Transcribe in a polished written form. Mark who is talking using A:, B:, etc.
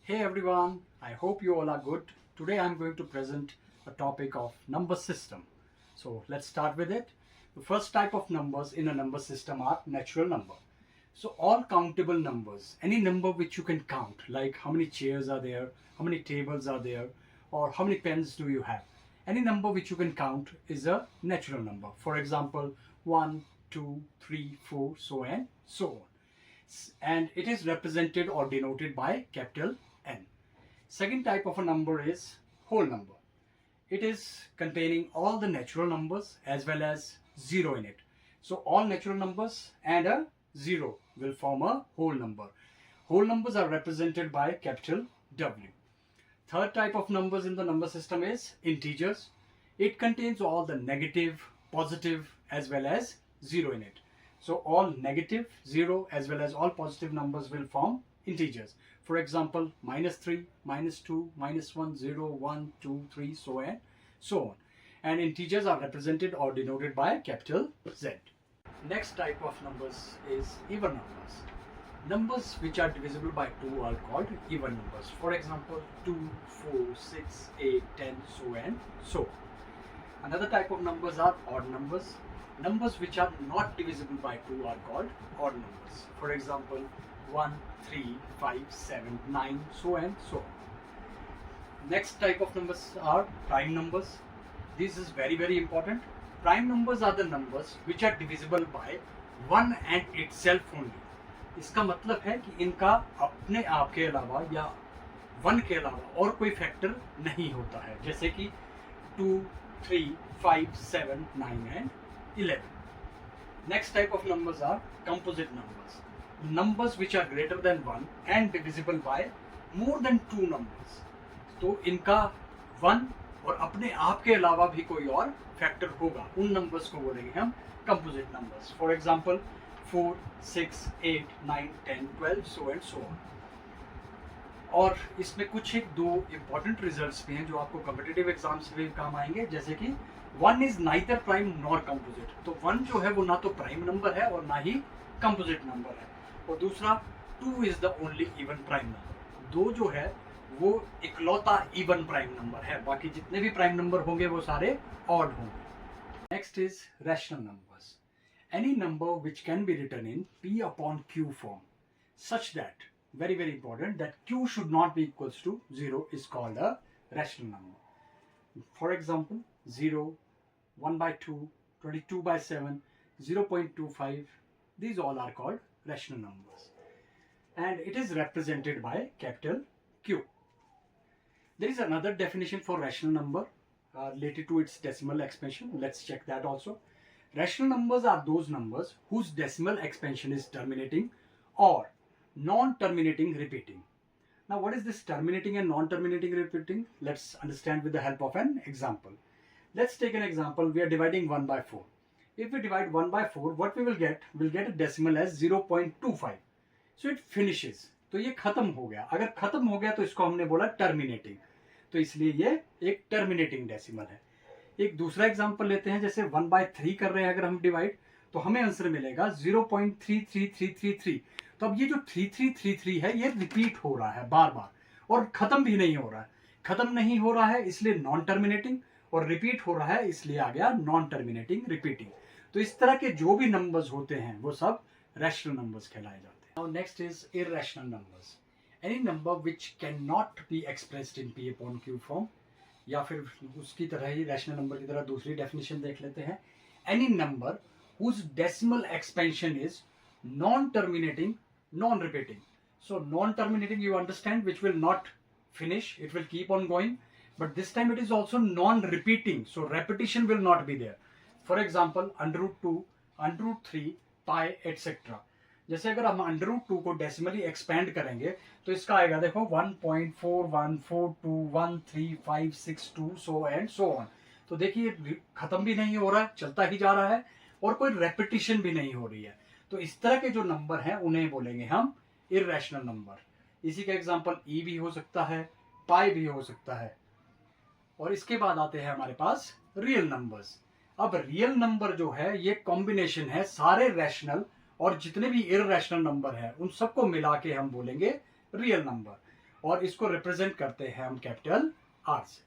A: Hey everyone, I hope you all are good. Today I'm going to present a topic of number system. So let's start with it. The first type of numbers in a number system are natural number. So all countable numbers, any number which you can count, like how many chairs are there, how many tables are there, or how many pens do you have. Any number which you can count is a natural number. For example, 1, 2, 3, 4, so and so on. And it is represented or denoted by capital N. Second type of a number is whole number. It is containing all the natural numbers as well as zero in it. So all natural numbers and a zero will form a whole number. Whole numbers are represented by capital W. Third type of numbers in the number system is integers. It contains all the negative, positive as well as zero in it. So all negative, zero as well as all positive numbers will form integers. For example, -3, -2, -1, 0, 1, 2, 3, so and so on. And integers are represented or denoted by capital Z. Next type of numbers is even numbers. Numbers which are divisible by 2 are called even numbers. For example, 2, 4, 6, 8, 10, so and so on. Another type of numbers are odd numbers. Numbers which are not divisible by 2 are called odd numbers. For example, 1, 3, 5, 7, 9, so and so on. Next type of numbers are prime numbers. This is very important. Prime numbers are the numbers which are divisible by 1 and itself only. इसका मतलब है कि इनका अपने आप के अलावा या 1 के अलावा और कोई फैक्टर नहीं होता है, जैसे कि 2, 3, 5, 7, 9 and 11. Next type of numbers are composite numbers. Numbers which are greater than 1 and divisible by more than 2 numbers. तो इनका 1 और अपने आप के अलावा भी कोई और फैक्टर होगा, उन नंबर्स को बोलेंगे हम composite numbers. For example 4, 6, 8, 9, 10, 12, so and so on. और इसमें कुछ एक दो इम्पॉर्टेंट रिजल्ट्स भी हैं जो आपको कॉम्पिटिटिव एग्जाम्स में भी काम आएंगे, जैसे कि 1 is neither prime nor composite. तो 1 जो है वो ना तो प्राइम नंबर है और ना ही कंपोजिट नंबर है. और दूसरा 2 is the only even prime number. 2 जो है वो इकलौता इवन प्राइम नंबर है, बाकी जितने भी प्राइम नंबर होंगे वो सारे ऑड होंगे. Next is rational numbers. Any number which can be written in P upon Q form such that, very important, that Q should not be equals to 0 is called a rational number. For example, 0, 1 by 2, 22 by 7, 0.25, these all are called rational numbers. And it is represented by capital Q. There is another definition for rational number related to its decimal expansion. Let's check that also. Rational numbers are those numbers whose decimal expansion is terminating or non-terminating repeating. Now what is this terminating and non-terminating repeating? Let's understand with the help of an example. Let's take an example. We are dividing 1 by 4. If we divide 1 by 4, what we will get? We'll get a decimal as 0.25. So it finishes. तो ये खत्म हो गया. अगर खत्म हो गया तो इसको हमने बोला terminating. तो इसलिए ये एक terminating decimal है. एक दूसरा एग्जांपल लेते हैं, जैसे 1 by 3 कर रहे हैं अगर हम डिवाइड, तो हमें आंसर मिलेगा 0.33333. तो अब ये जो 3333 है ये रिपीट हो रहा है बार बार और खत्म भी नहीं हो रहा है. खत्म नहीं हो रहा है इसलिए नॉन टर्मिनेटिंग, और रिपीट हो रहा है इसलिए आ गया नॉन टर्मिनेटिंग रिपीटिंग. तो इस तरह के जो भी नंबर्स होते हैं वो सब रैशनल नंबर्स कहलाए जाते हैं. Now next is irrational numbers. Any number which can not be expressed in P upon Q form, या फिर उसकी तरह ही रैशनल नंबर की तरह दूसरी डेफिनेशन देख लेते हैं. Any number whose decimal expansion is non terminating, non repeating. So non terminating you understand, which will not finish, it will keep on going, but this time it is also non repeating, so repetition will not be there. For example, √2, √3, pi, etc. जैसे अगर हम √2 को डेसिमली expand करेंगे तो इसका आएगा देखो 1.41421356 so and so on. तो देखिए खत्म भी नहीं हो रहा है, चलता ही जा रहा है और कोई रेपिटेशन भी नहीं हो रही है. तो इस तरह के जो नंबर हैं उन्हें बोलेंगे हम इरैशनल नंबर. इसी का एग्जांपल ई भी हो सकता है, पाई भी हो सकता है. और इसके बाद आते हैं हमारे पास रियल नंबर्स. अब रियल नंबर जो है ये कॉम्बिनेशन है सारे रैशनल और जितने भी इररेशनल नंबर है उन सबको मिला के हम बोलेंगे रियल नंबर. और इसको रिप्रेजेंट करते हैं हम कैपिटल आर से.